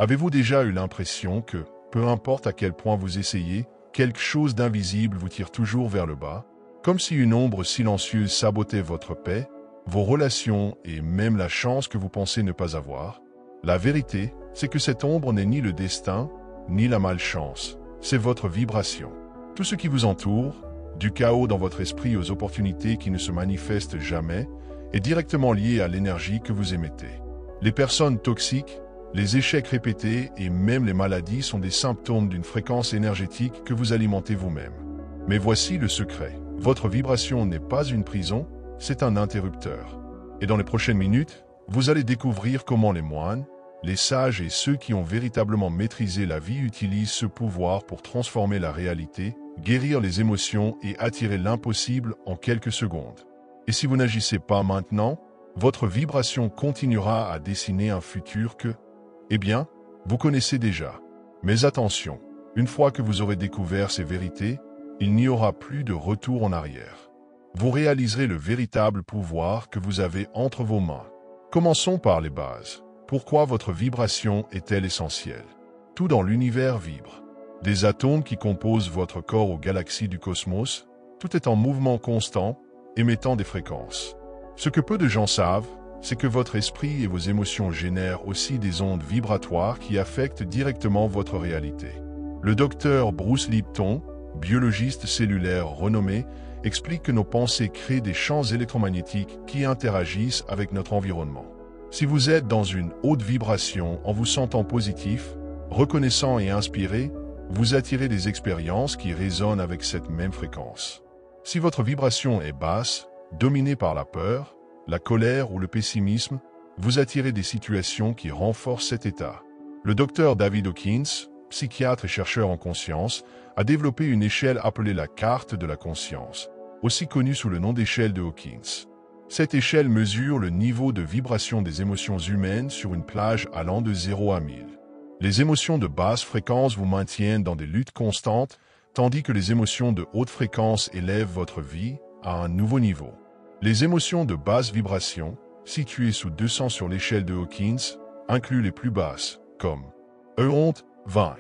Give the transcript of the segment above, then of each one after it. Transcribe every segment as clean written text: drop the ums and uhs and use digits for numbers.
Avez-vous déjà eu l'impression que, peu importe à quel point vous essayez, quelque chose d'invisible vous tire toujours vers le bas, comme si une ombre silencieuse sabotait votre paix, vos relations et même la chance que vous pensez ne pas avoir? La vérité, c'est que cette ombre n'est ni le destin, ni la malchance, c'est votre vibration. Tout ce qui vous entoure, du chaos dans votre esprit aux opportunités qui ne se manifestent jamais, est directement lié à l'énergie que vous émettez. Les personnes toxiques, les échecs répétés et même les maladies sont des symptômes d'une fréquence énergétique que vous alimentez vous-même. Mais voici le secret. Votre vibration n'est pas une prison, c'est un interrupteur. Et dans les prochaines minutes, vous allez découvrir comment les moines, les sages et ceux qui ont véritablement maîtrisé la vie utilisent ce pouvoir pour transformer la réalité, guérir les émotions et attirer l'impossible en quelques secondes. Et si vous n'agissez pas maintenant, votre vibration continuera à dessiner un futur que, eh bien, vous connaissez déjà. Mais attention, une fois que vous aurez découvert ces vérités, il n'y aura plus de retour en arrière. Vous réaliserez le véritable pouvoir que vous avez entre vos mains. Commençons par les bases. Pourquoi votre vibration est-elle essentielle? Tout dans l'univers vibre. Des atomes qui composent votre corps aux galaxies du cosmos, tout est en mouvement constant, émettant des fréquences. Ce que peu de gens savent, c'est que votre esprit et vos émotions génèrent aussi des ondes vibratoires qui affectent directement votre réalité. Le docteur Bruce Lipton, biologiste cellulaire renommé, explique que nos pensées créent des champs électromagnétiques qui interagissent avec notre environnement. Si vous êtes dans une haute vibration en vous sentant positif, reconnaissant et inspiré, vous attirez des expériences qui résonnent avec cette même fréquence. Si votre vibration est basse, dominée par la peur, la colère ou le pessimisme, vous attirez des situations qui renforcent cet état. Le docteur David Hawkins, psychiatre et chercheur en conscience, a développé une échelle appelée la carte de la conscience, aussi connue sous le nom d'échelle de Hawkins. Cette échelle mesure le niveau de vibration des émotions humaines sur une plage allant de 0 à 1000. Les émotions de basse fréquence vous maintiennent dans des luttes constantes, tandis que les émotions de haute fréquence élèvent votre vie à un nouveau niveau. Les émotions de basse vibration, situées sous 200 sur l'échelle de Hawkins, incluent les plus basses, comme honte, 20,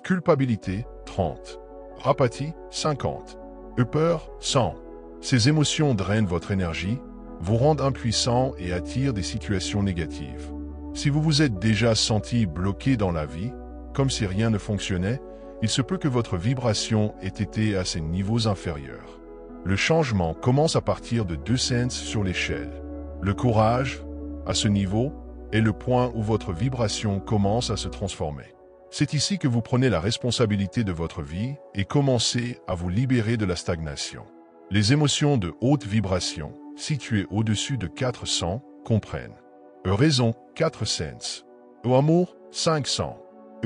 culpabilité, 30, apathie, 50, peur, 100. Ces émotions drainent votre énergie, vous rendent impuissant et attirent des situations négatives. Si vous vous êtes déjà senti bloqué dans la vie, comme si rien ne fonctionnait, il se peut que votre vibration ait été à ces niveaux inférieurs. Le changement commence à partir de 2 cents sur l'échelle. Le courage, à ce niveau, est le point où votre vibration commence à se transformer. C'est ici que vous prenez la responsabilité de votre vie et commencez à vous libérer de la stagnation. Les émotions de haute vibration, situées au-dessus de 400, comprennent raison, 4 cents, amour, 500,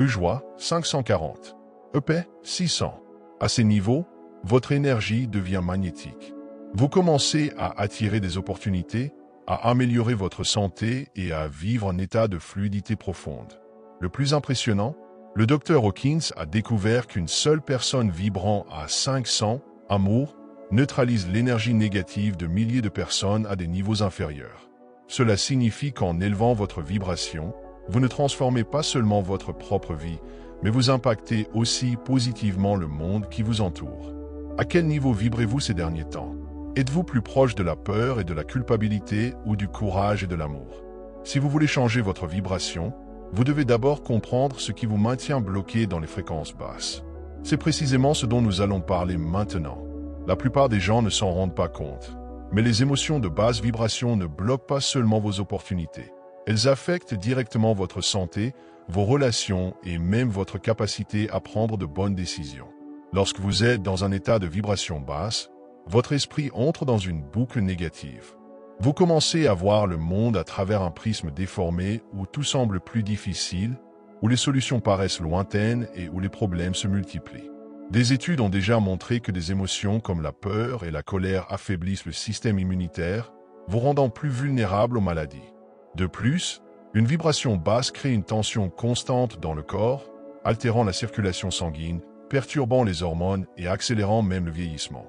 joie, 540, paix, 600. À ces niveaux, votre énergie devient magnétique. Vous commencez à attirer des opportunités, à améliorer votre santé et à vivre un état de fluidité profonde. Le plus impressionnant, le docteur Hawkins a découvert qu'une seule personne vibrant à 500, amour, neutralise l'énergie négative de milliers de personnes à des niveaux inférieurs. Cela signifie qu'en élevant votre vibration, vous ne transformez pas seulement votre propre vie, mais vous impactez aussi positivement le monde qui vous entoure. À quel niveau vibrez-vous ces derniers temps? Êtes-vous plus proche de la peur et de la culpabilité ou du courage et de l'amour? Si vous voulez changer votre vibration, vous devez d'abord comprendre ce qui vous maintient bloqué dans les fréquences basses. C'est précisément ce dont nous allons parler maintenant. La plupart des gens ne s'en rendent pas compte. Mais les émotions de basse vibration ne bloquent pas seulement vos opportunités. Elles affectent directement votre santé, vos relations et même votre capacité à prendre de bonnes décisions. Lorsque vous êtes dans un état de vibration basse, votre esprit entre dans une boucle négative. Vous commencez à voir le monde à travers un prisme déformé où tout semble plus difficile, où les solutions paraissent lointaines et où les problèmes se multiplient. Des études ont déjà montré que des émotions comme la peur et la colère affaiblissent le système immunitaire, vous rendant plus vulnérable aux maladies. De plus, une vibration basse crée une tension constante dans le corps, altérant la circulation sanguine, perturbant les hormones et accélérant même le vieillissement.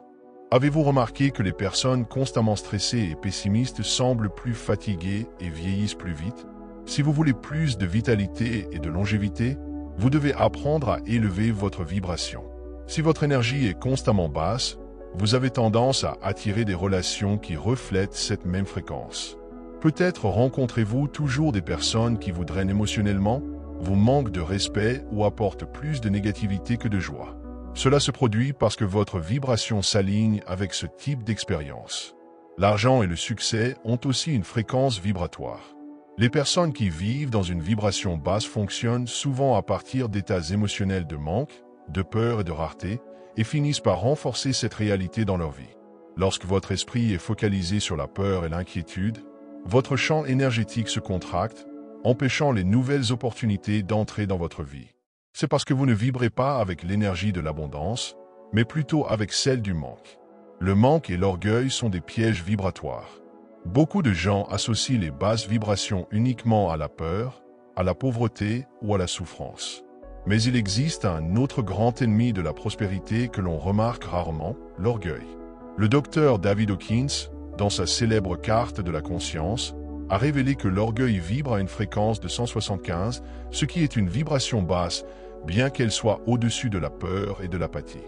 Avez-vous remarqué que les personnes constamment stressées et pessimistes semblent plus fatiguées et vieillissent plus vite? Si vous voulez plus de vitalité et de longévité, vous devez apprendre à élever votre vibration. Si votre énergie est constamment basse, vous avez tendance à attirer des relations qui reflètent cette même fréquence. Peut-être rencontrez-vous toujours des personnes qui vous drainent émotionnellement, vous manquent de respect ou apportent plus de négativité que de joie. Cela se produit parce que votre vibration s'aligne avec ce type d'expérience. L'argent et le succès ont aussi une fréquence vibratoire. Les personnes qui vivent dans une vibration basse fonctionnent souvent à partir d'états émotionnels de manque, de peur et de rareté, et finissent par renforcer cette réalité dans leur vie. Lorsque votre esprit est focalisé sur la peur et l'inquiétude, votre champ énergétique se contracte, empêchant les nouvelles opportunités d'entrer dans votre vie. C'est parce que vous ne vibrez pas avec l'énergie de l'abondance, mais plutôt avec celle du manque. Le manque et l'orgueil sont des pièges vibratoires. Beaucoup de gens associent les basses vibrations uniquement à la peur, à la pauvreté ou à la souffrance. Mais il existe un autre grand ennemi de la prospérité que l'on remarque rarement, l'orgueil. Le docteur David Hawkins, dans sa célèbre carte de la conscience, a révélé que l'orgueil vibre à une fréquence de 175, ce qui est une vibration basse, bien qu'elle soit au-dessus de la peur et de l'apathie.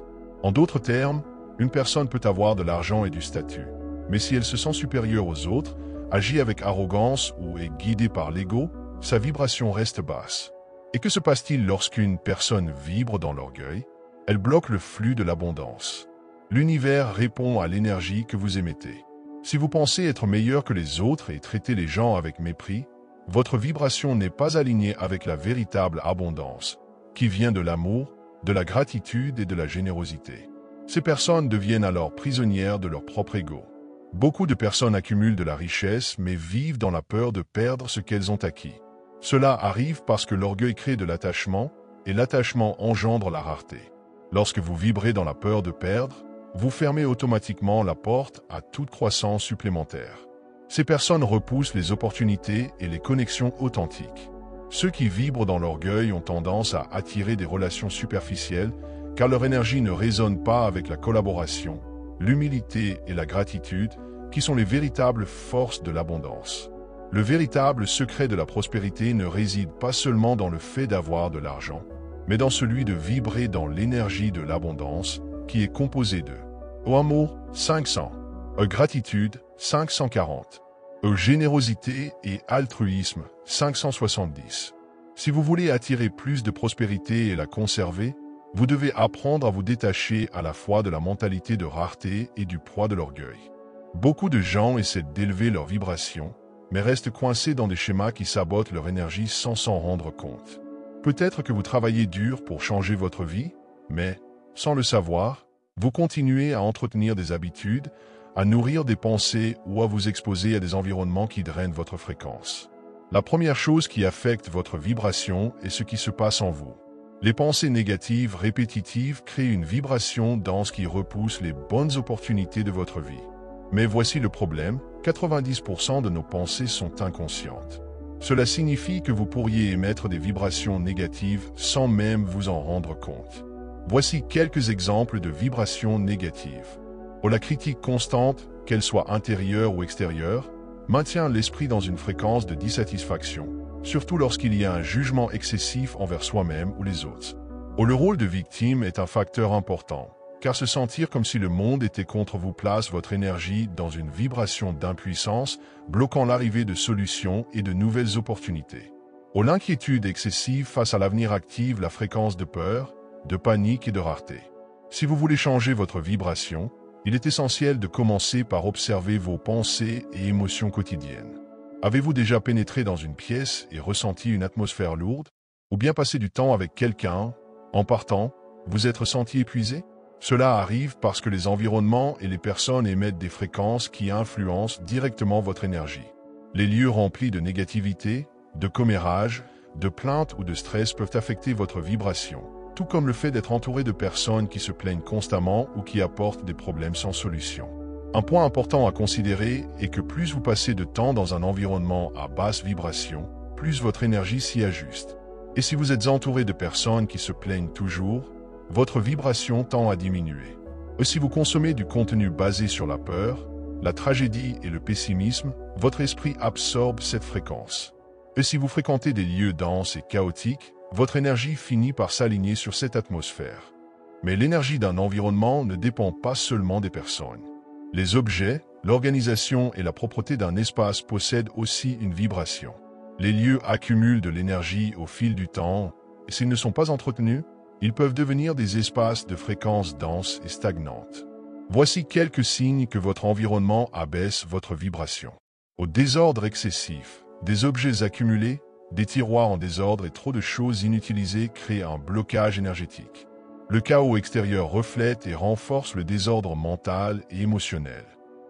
En d'autres termes, une personne peut avoir de l'argent et du statut, mais si elle se sent supérieure aux autres, agit avec arrogance ou est guidée par l'ego, sa vibration reste basse. Et que se passe-t-il lorsqu'une personne vibre dans l'orgueil? Elle bloque le flux de l'abondance. L'univers répond à l'énergie que vous émettez. Si vous pensez être meilleur que les autres et traiter les gens avec mépris, votre vibration n'est pas alignée avec la véritable abondance, qui vient de l'amour, de la gratitude et de la générosité. Ces personnes deviennent alors prisonnières de leur propre ego. Beaucoup de personnes accumulent de la richesse mais vivent dans la peur de perdre ce qu'elles ont acquis. Cela arrive parce que l'orgueil crée de l'attachement et l'attachement engendre la rareté. Lorsque vous vibrez dans la peur de perdre, vous fermez automatiquement la porte à toute croissance supplémentaire. Ces personnes repoussent les opportunités et les connexions authentiques. Ceux qui vibrent dans l'orgueil ont tendance à attirer des relations superficielles car leur énergie ne résonne pas avec la collaboration, l'humilité et la gratitude qui sont les véritables forces de l'abondance. Le véritable secret de la prospérité ne réside pas seulement dans le fait d'avoir de l'argent, mais dans celui de vibrer dans l'énergie de l'abondance qui est composée de amour 500, gratitude 540, générosité et altruisme 570. Si vous voulez attirer plus de prospérité et la conserver, vous devez apprendre à vous détacher à la fois de la mentalité de rareté et du poids de l'orgueil. Beaucoup de gens essaient d'élever leur vibration, mais restent coincés dans des schémas qui sabotent leur énergie sans s'en rendre compte. Peut-être que vous travaillez dur pour changer votre vie, mais, sans le savoir, vous continuez à entretenir des habitudes, à nourrir des pensées ou à vous exposer à des environnements qui drainent votre fréquence. La première chose qui affecte votre vibration est ce qui se passe en vous. Les pensées négatives répétitives créent une vibration dense qui repousse les bonnes opportunités de votre vie. Mais voici le problème, 90% de nos pensées sont inconscientes. Cela signifie que vous pourriez émettre des vibrations négatives sans même vous en rendre compte. Voici quelques exemples de vibrations négatives. La critique constante, qu'elle soit intérieure ou extérieure, maintient l'esprit dans une fréquence de dissatisfaction, surtout lorsqu'il y a un jugement excessif envers soi-même ou les autres. Le rôle de victime est un facteur important, car se sentir comme si le monde était contre vous place votre énergie dans une vibration d'impuissance, bloquant l'arrivée de solutions et de nouvelles opportunités. L'inquiétude excessive face à l'avenir active la fréquence de peur, de panique et de rareté. Si vous voulez changer votre vibration, il est essentiel de commencer par observer vos pensées et émotions quotidiennes. Avez-vous déjà pénétré dans une pièce et ressenti une atmosphère lourde? Ou bien passé du temps avec quelqu'un, en partant, vous êtes senti épuisé? Cela arrive parce que les environnements et les personnes émettent des fréquences qui influencent directement votre énergie. Les lieux remplis de négativité, de commérage, de plaintes ou de stress peuvent affecter votre vibration, tout comme le fait d'être entouré de personnes qui se plaignent constamment ou qui apportent des problèmes sans solution. Un point important à considérer est que plus vous passez de temps dans un environnement à basse vibration, plus votre énergie s'y ajuste. Et si vous êtes entouré de personnes qui se plaignent toujours, votre vibration tend à diminuer. Si vous consommez du contenu basé sur la peur, la tragédie et le pessimisme, votre esprit absorbe cette fréquence. Et si vous fréquentez des lieux denses et chaotiques, votre énergie finit par s'aligner sur cette atmosphère. Mais l'énergie d'un environnement ne dépend pas seulement des personnes. Les objets, l'organisation et la propreté d'un espace possèdent aussi une vibration. Les lieux accumulent de l'énergie au fil du temps, et s'ils ne sont pas entretenus, ils peuvent devenir des espaces de fréquences denses et stagnantes. Voici quelques signes que votre environnement abaisse votre vibration. Au désordre excessif, des objets accumulés, des tiroirs en désordre et trop de choses inutilisées créent un blocage énergétique. Le chaos extérieur reflète et renforce le désordre mental et émotionnel.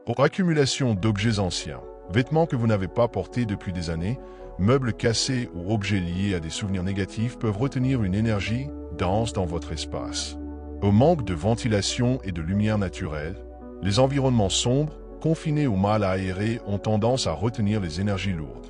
Aux accumulations d'objets anciens, vêtements que vous n'avez pas portés depuis des années, meubles cassés ou objets liés à des souvenirs négatifs peuvent retenir une énergie dense dans votre espace. Au manque de ventilation et de lumière naturelle, les environnements sombres, confinés ou mal aérés ont tendance à retenir les énergies lourdes.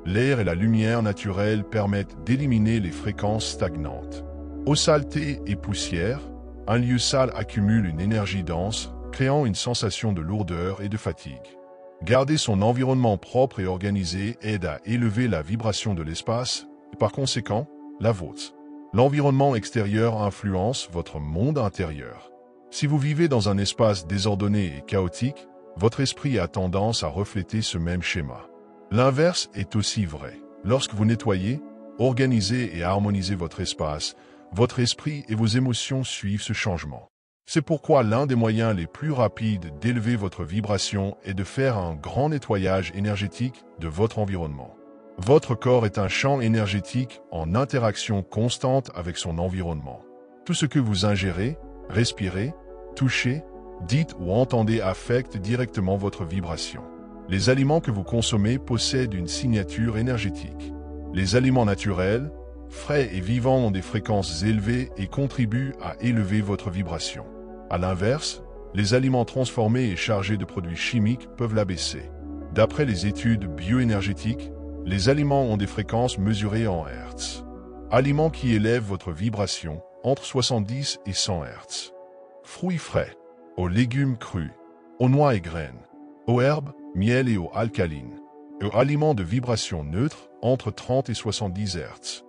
L'air et la lumière naturelle permettent d'éliminer les fréquences stagnantes. Aux saletés et poussières, un lieu sale accumule une énergie dense, créant une sensation de lourdeur et de fatigue. Garder son environnement propre et organisé aide à élever la vibration de l'espace et par conséquent, la vôtre. L'environnement extérieur influence votre monde intérieur. Si vous vivez dans un espace désordonné et chaotique, votre esprit a tendance à refléter ce même schéma. L'inverse est aussi vrai. Lorsque vous nettoyez, organisez et harmonisez votre espace, votre esprit et vos émotions suivent ce changement. C'est pourquoi l'un des moyens les plus rapides d'élever votre vibration est de faire un grand nettoyage énergétique de votre environnement. Votre corps est un champ énergétique en interaction constante avec son environnement. Tout ce que vous ingérez, respirez, touchez, dites ou entendez affecte directement votre vibration. Les aliments que vous consommez possèdent une signature énergétique. Les aliments naturels, frais et vivants ont des fréquences élevées et contribuent à élever votre vibration. À l'inverse, les aliments transformés et chargés de produits chimiques peuvent l'abaisser. D'après les études bioénergétiques, les aliments ont des fréquences mesurées en Hertz. Aliments qui élèvent votre vibration entre 70 et 100 Hertz. Fruits frais, aux légumes crus, aux noix et graines, aux herbes, miel et aux alcalines, aux aliments de vibration neutre entre 30 et 70 Hertz,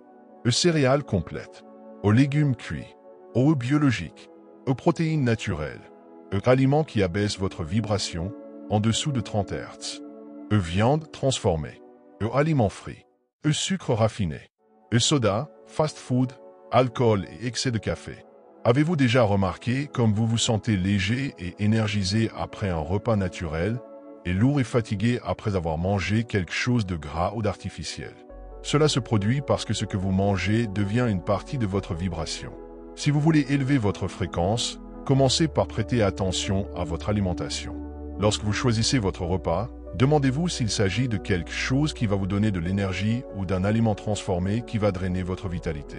aux céréales complètes, aux légumes cuits, aux œufs biologiques, aux protéines naturelles, aux aliments qui abaissent votre vibration en dessous de 30 Hertz, aux viandes transformées, aux aliments frits, aux sucres raffinés, aux sodas, fast-food, alcool et excès de café. Avez-vous déjà remarqué comme vous vous sentez léger et énergisé après un repas naturel et lourd et fatigué après avoir mangé quelque chose de gras ou d'artificiel? Cela se produit parce que ce que vous mangez devient une partie de votre vibration. Si vous voulez élever votre fréquence, commencez par prêter attention à votre alimentation. Lorsque vous choisissez votre repas, demandez-vous s'il s'agit de quelque chose qui va vous donner de l'énergie ou d'un aliment transformé qui va drainer votre vitalité.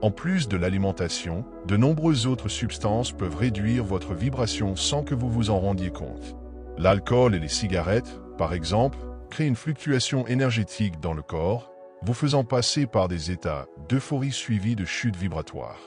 En plus de l'alimentation, de nombreuses autres substances peuvent réduire votre vibration sans que vous vous en rendiez compte. L'alcool et les cigarettes, par exemple, créent une fluctuation énergétique dans le corps, vous faisant passer par des états d'euphorie suivis de chutes vibratoires.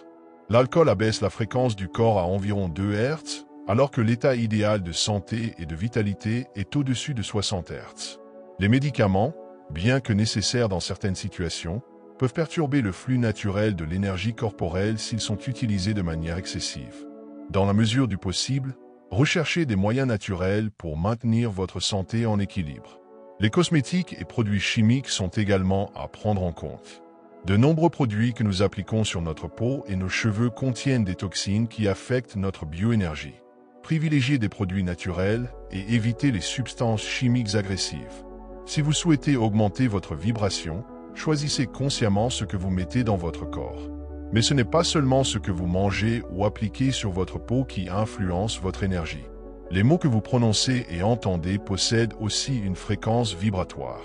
L'alcool abaisse la fréquence du corps à environ 2 Hz, alors que l'état idéal de santé et de vitalité est au-dessus de 60 Hz. Les médicaments, bien que nécessaires dans certaines situations, peuvent perturber le flux naturel de l'énergie corporelle s'ils sont utilisés de manière excessive. Dans la mesure du possible, recherchez des moyens naturels pour maintenir votre santé en équilibre. Les cosmétiques et produits chimiques sont également à prendre en compte. De nombreux produits que nous appliquons sur notre peau et nos cheveux contiennent des toxines qui affectent notre bioénergie. Privilégiez des produits naturels et évitez les substances chimiques agressives. Si vous souhaitez augmenter votre vibration, choisissez consciemment ce que vous mettez dans votre corps. Mais ce n'est pas seulement ce que vous mangez ou appliquez sur votre peau qui influence votre énergie. Les mots que vous prononcez et entendez possèdent aussi une fréquence vibratoire.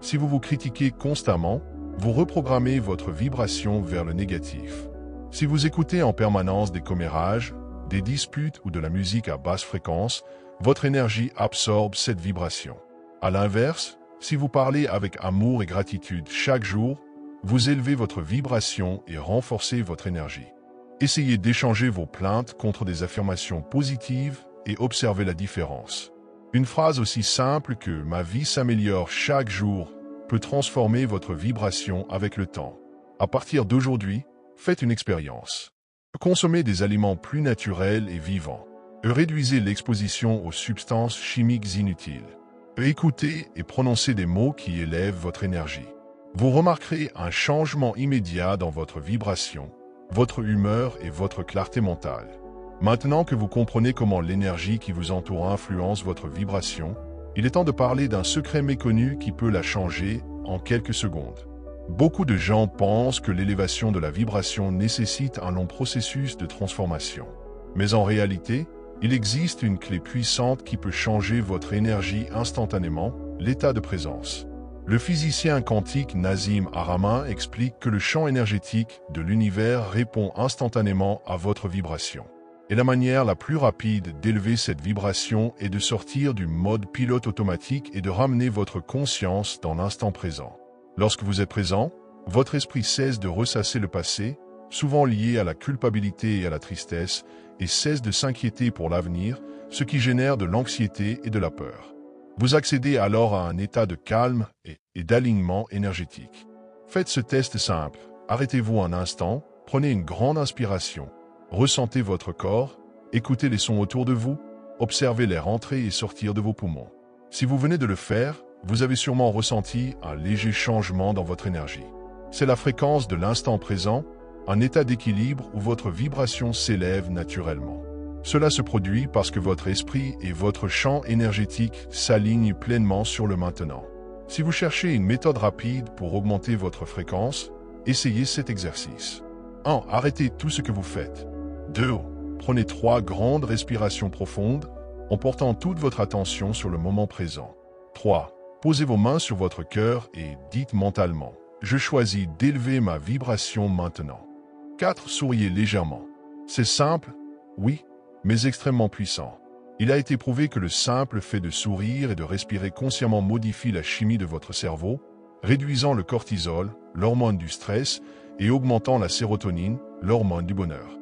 Si vous vous critiquez constamment, vous reprogrammez votre vibration vers le négatif. Si vous écoutez en permanence des commérages, des disputes ou de la musique à basse fréquence, votre énergie absorbe cette vibration. À l'inverse, si vous parlez avec amour et gratitude chaque jour, vous élevez votre vibration et renforcez votre énergie. Essayez d'échanger vos plaintes contre des affirmations positives et observez la différence. Une phrase aussi simple que « ma vie s'améliore chaque jour » peut transformer votre vibration avec le temps. À partir d'aujourd'hui, faites une expérience. Consommez des aliments plus naturels et vivants. Réduisez l'exposition aux substances chimiques inutiles. Écoutez et prononcez des mots qui élèvent votre énergie. Vous remarquerez un changement immédiat dans votre vibration, votre humeur et votre clarté mentale. Maintenant que vous comprenez comment l'énergie qui vous entoure influence votre vibration, il est temps de parler d'un secret méconnu qui peut la changer en quelques secondes. Beaucoup de gens pensent que l'élévation de la vibration nécessite un long processus de transformation. Mais en réalité, il existe une clé puissante qui peut changer votre énergie instantanément, l'état de présence. Le physicien quantique Nassim Haramein explique que le champ énergétique de l'univers répond instantanément à votre vibration. Et la manière la plus rapide d'élever cette vibration est de sortir du mode pilote automatique et de ramener votre conscience dans l'instant présent. Lorsque vous êtes présent, votre esprit cesse de ressasser le passé, souvent lié à la culpabilité et à la tristesse, et cesse de s'inquiéter pour l'avenir, ce qui génère de l'anxiété et de la peur. Vous accédez alors à un état de calme et d'alignement énergétique. Faites ce test simple. Arrêtez-vous un instant, prenez une grande inspiration, ressentez votre corps, écoutez les sons autour de vous, observez l'air entrer et sortir de vos poumons. Si vous venez de le faire, vous avez sûrement ressenti un léger changement dans votre énergie. C'est la fréquence de l'instant présent, un état d'équilibre où votre vibration s'élève naturellement. Cela se produit parce que votre esprit et votre champ énergétique s'alignent pleinement sur le maintenant. Si vous cherchez une méthode rapide pour augmenter votre fréquence, essayez cet exercice. 1. Arrêtez tout ce que vous faites. 2. Prenez 3 grandes respirations profondes en portant toute votre attention sur le moment présent. 3. Posez vos mains sur votre cœur et dites mentalement « Je choisis d'élever ma vibration maintenant ». 4. Souriez légèrement. C'est simple, oui, mais extrêmement puissant. Il a été prouvé que le simple fait de sourire et de respirer consciemment modifie la chimie de votre cerveau, réduisant le cortisol, l'hormone du stress, et augmentant la sérotonine, l'hormone du bonheur.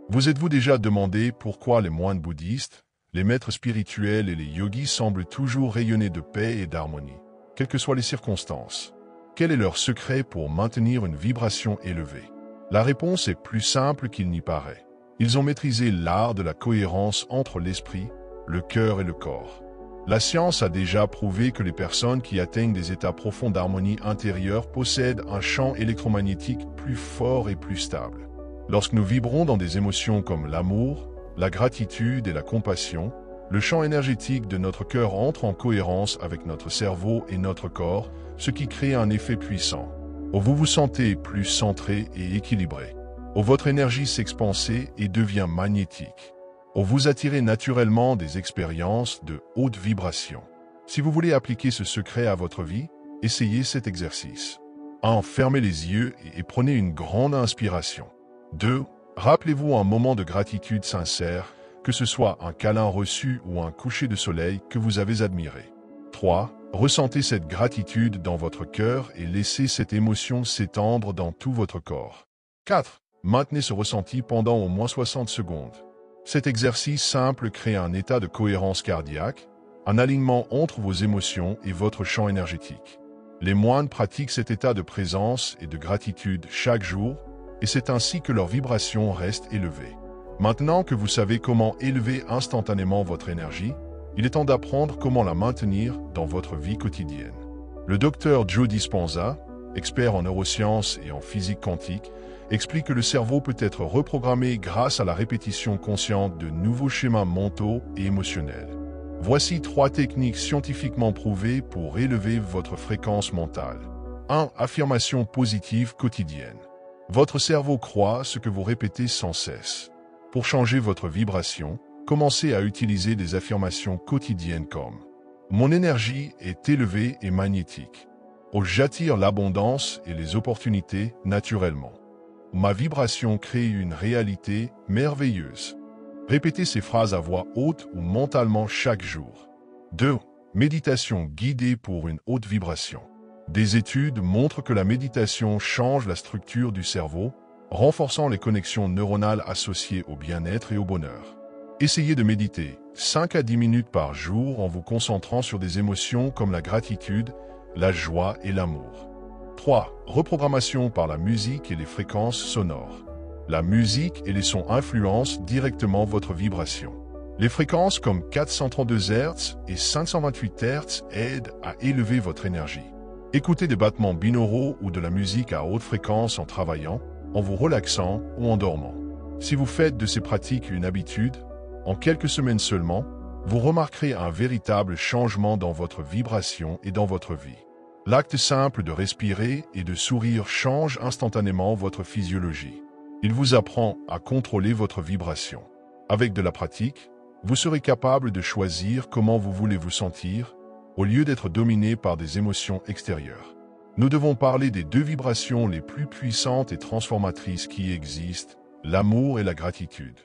Vous êtes-vous déjà demandé pourquoi les moines bouddhistes, les maîtres spirituels et les yogis semblent toujours rayonner de paix et d'harmonie, quelles que soient les circonstances? Quel est leur secret pour maintenir une vibration élevée? La réponse est plus simple qu'il n'y paraît. Ils ont maîtrisé l'art de la cohérence entre l'esprit, le cœur et le corps. La science a déjà prouvé que les personnes qui atteignent des états profonds d'harmonie intérieure possèdent un champ électromagnétique plus fort et plus stable. Lorsque nous vibrons dans des émotions comme l'amour, la gratitude et la compassion, le champ énergétique de notre cœur entre en cohérence avec notre cerveau et notre corps, ce qui crée un effet puissant. Vous vous sentez plus centré et équilibré. Votre énergie s'expanse et devient magnétique. Vous attirez naturellement des expériences de haute vibration. Si vous voulez appliquer ce secret à votre vie, essayez cet exercice. 1. Fermez les yeux et prenez une grande inspiration. 2. Rappelez-vous un moment de gratitude sincère, que ce soit un câlin reçu ou un coucher de soleil que vous avez admiré. 3. Ressentez cette gratitude dans votre cœur et laissez cette émotion s'étendre dans tout votre corps. 4. Maintenez ce ressenti pendant au moins 60 secondes. Cet exercice simple crée un état de cohérence cardiaque, un alignement entre vos émotions et votre champ énergétique. Les moines pratiquent cet état de présence et de gratitude chaque jour, et c'est ainsi que leur vibration reste élevée. Maintenant que vous savez comment élever instantanément votre énergie, il est temps d'apprendre comment la maintenir dans votre vie quotidienne. Le docteur Joe Dispenza, expert en neurosciences et en physique quantique, explique que le cerveau peut être reprogrammé grâce à la répétition consciente de nouveaux schémas mentaux et émotionnels. Voici 3 techniques scientifiquement prouvées pour élever votre fréquence mentale. 1. Affirmation positive quotidienne. Votre cerveau croit ce que vous répétez sans cesse. Pour changer votre vibration, commencez à utiliser des affirmations quotidiennes comme « Mon énergie est élevée et magnétique. J'attire l'abondance et les opportunités naturellement. Ma vibration crée une réalité merveilleuse. » Répétez ces phrases à voix haute ou mentalement chaque jour. 2. Méditation guidée pour une haute vibration. Des études montrent que la méditation change la structure du cerveau, renforçant les connexions neuronales associées au bien-être et au bonheur. Essayez de méditer 5 à 10 minutes par jour en vous concentrant sur des émotions comme la gratitude, la joie et l'amour. 3. Reprogrammation par la musique et les fréquences sonores. La musique et les sons influencent directement votre vibration. Les fréquences comme 432 Hz et 528 Hz aident à élever votre énergie. Écoutez des battements binauraux ou de la musique à haute fréquence en travaillant, en vous relaxant ou en dormant. Si vous faites de ces pratiques une habitude, en quelques semaines seulement, vous remarquerez un véritable changement dans votre vibration et dans votre vie. L'acte simple de respirer et de sourire change instantanément votre physiologie. Il vous apprend à contrôler votre vibration. Avec de la pratique, vous serez capable de choisir comment vous voulez vous sentir, au lieu d'être dominé par des émotions extérieures. Nous devons parler des deux vibrations les plus puissantes et transformatrices qui existent, l'amour et la gratitude.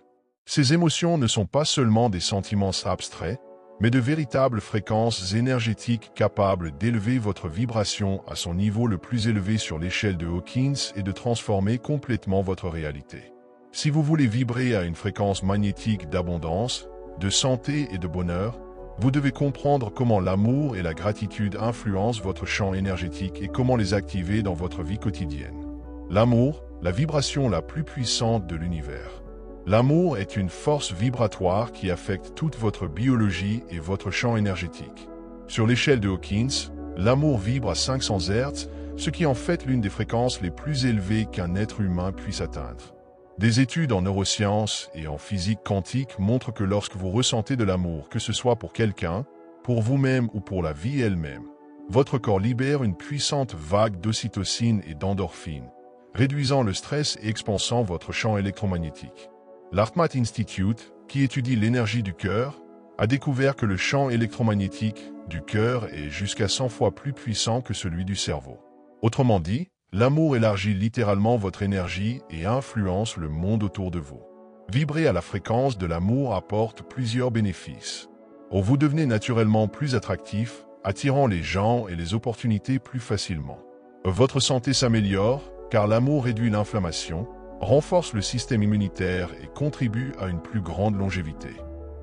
Ces émotions ne sont pas seulement des sentiments abstraits, mais de véritables fréquences énergétiques capables d'élever votre vibration à son niveau le plus élevé sur l'échelle de Hawkins et de transformer complètement votre réalité. Si vous voulez vibrer à une fréquence magnétique d'abondance, de santé et de bonheur, vous devez comprendre comment l'amour et la gratitude influencent votre champ énergétique et comment les activer dans votre vie quotidienne. L'amour, la vibration la plus puissante de l'univers. L'amour est une force vibratoire qui affecte toute votre biologie et votre champ énergétique. Sur l'échelle de Hawkins, l'amour vibre à 500 Hz, ce qui est en fait l'une des fréquences les plus élevées qu'un être humain puisse atteindre. Des études en neurosciences et en physique quantique montrent que lorsque vous ressentez de l'amour, que ce soit pour quelqu'un, pour vous-même ou pour la vie elle-même, votre corps libère une puissante vague d'ocytocine et d'endorphine, réduisant le stress et expansant votre champ électromagnétique. L'HeartMath Institute, qui étudie l'énergie du cœur, a découvert que le champ électromagnétique du cœur est jusqu'à 100 fois plus puissant que celui du cerveau. Autrement dit, l'amour élargit littéralement votre énergie et influence le monde autour de vous. Vibrer à la fréquence de l'amour apporte plusieurs bénéfices. Vous devenez naturellement plus attractif, attirant les gens et les opportunités plus facilement. Votre santé s'améliore, car l'amour réduit l'inflammation, renforce le système immunitaire et contribue à une plus grande longévité.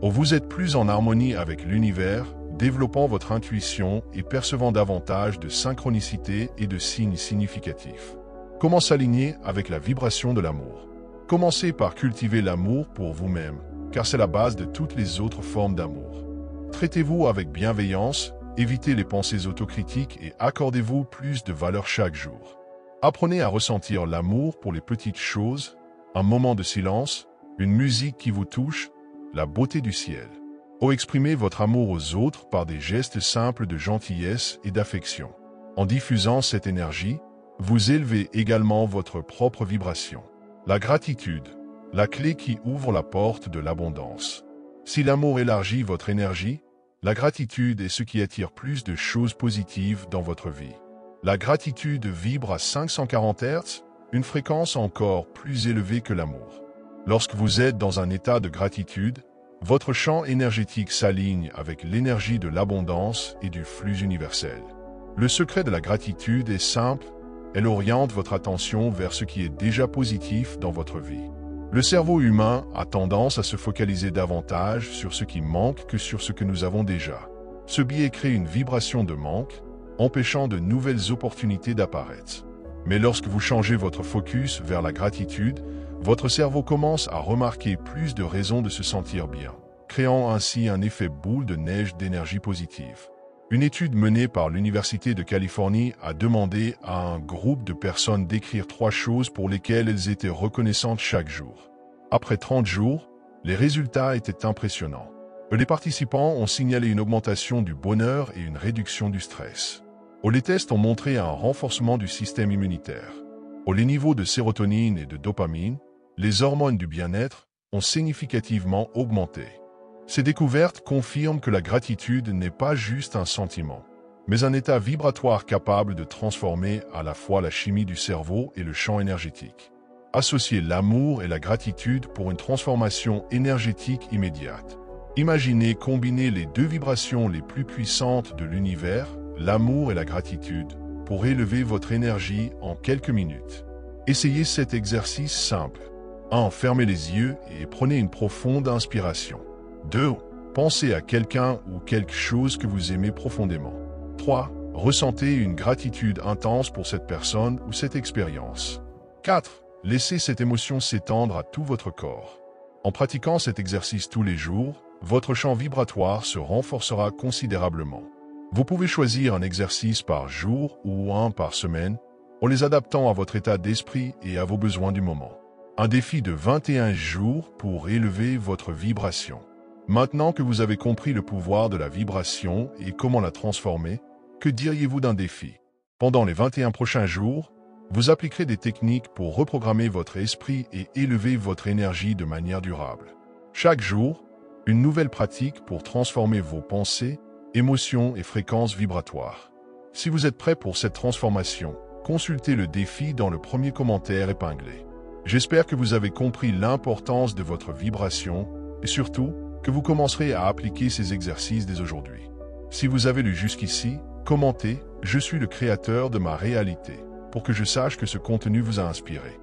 Vous êtes plus en harmonie avec l'univers, développant votre intuition et percevant davantage de synchronicité et de signes significatifs. Comment s'aligner avec la vibration de l'amour? Commencez par cultiver l'amour pour vous-même, car c'est la base de toutes les autres formes d'amour. Traitez-vous avec bienveillance, évitez les pensées autocritiques et accordez-vous plus de valeur chaque jour. Apprenez à ressentir l'amour pour les petites choses, un moment de silence, une musique qui vous touche, la beauté du ciel. Exprimez votre amour aux autres par des gestes simples de gentillesse et d'affection. En diffusant cette énergie, vous élevez également votre propre vibration. La gratitude, la clé qui ouvre la porte de l'abondance. Si l'amour élargit votre énergie, la gratitude est ce qui attire plus de choses positives dans votre vie. La gratitude vibre à 540 Hz, une fréquence encore plus élevée que l'amour. Lorsque vous êtes dans un état de gratitude, votre champ énergétique s'aligne avec l'énergie de l'abondance et du flux universel. Le secret de la gratitude est simple, elle oriente votre attention vers ce qui est déjà positif dans votre vie. Le cerveau humain a tendance à se focaliser davantage sur ce qui manque que sur ce que nous avons déjà. Ce biais crée une vibration de manque, empêchant de nouvelles opportunités d'apparaître. Mais lorsque vous changez votre focus vers la gratitude, votre cerveau commence à remarquer plus de raisons de se sentir bien, créant ainsi un effet boule de neige d'énergie positive. Une étude menée par l'Université de Californie a demandé à un groupe de personnes d'écrire 3 choses pour lesquelles elles étaient reconnaissantes chaque jour. Après 30 jours, les résultats étaient impressionnants. Les participants ont signalé une augmentation du bonheur et une réduction du stress. Les tests ont montré un renforcement du système immunitaire. Les niveaux de sérotonine et de dopamine, les hormones du bien-être, ont significativement augmenté. Ces découvertes confirment que la gratitude n'est pas juste un sentiment, mais un état vibratoire capable de transformer à la fois la chimie du cerveau et le champ énergétique. Associez l'amour et la gratitude pour une transformation énergétique immédiate. Imaginez combiner les deux vibrations les plus puissantes de l'univers, l'amour et la gratitude, pour élever votre énergie en quelques minutes. Essayez cet exercice simple. 1. Fermez les yeux et prenez une profonde inspiration. 2. Pensez à quelqu'un ou quelque chose que vous aimez profondément. 3. Ressentez une gratitude intense pour cette personne ou cette expérience. 4. Laissez cette émotion s'étendre à tout votre corps. En pratiquant cet exercice tous les jours, votre champ vibratoire se renforcera considérablement. Vous pouvez choisir un exercice par jour ou un par semaine, en les adaptant à votre état d'esprit et à vos besoins du moment. Un défi de 21 jours pour élever votre vibration. Maintenant que vous avez compris le pouvoir de la vibration et comment la transformer, que diriez-vous d'un défi? Pendant les 21 prochains jours, vous appliquerez des techniques pour reprogrammer votre esprit et élever votre énergie de manière durable. Chaque jour, une nouvelle pratique pour transformer vos pensées, émotions et fréquences vibratoires. Si vous êtes prêt pour cette transformation, consultez le défi dans le premier commentaire épinglé. J'espère que vous avez compris l'importance de votre vibration et surtout que vous commencerez à appliquer ces exercices dès aujourd'hui. Si vous avez lu jusqu'ici, commentez « Je suis le créateur de ma réalité » pour que je sache que ce contenu vous a inspiré.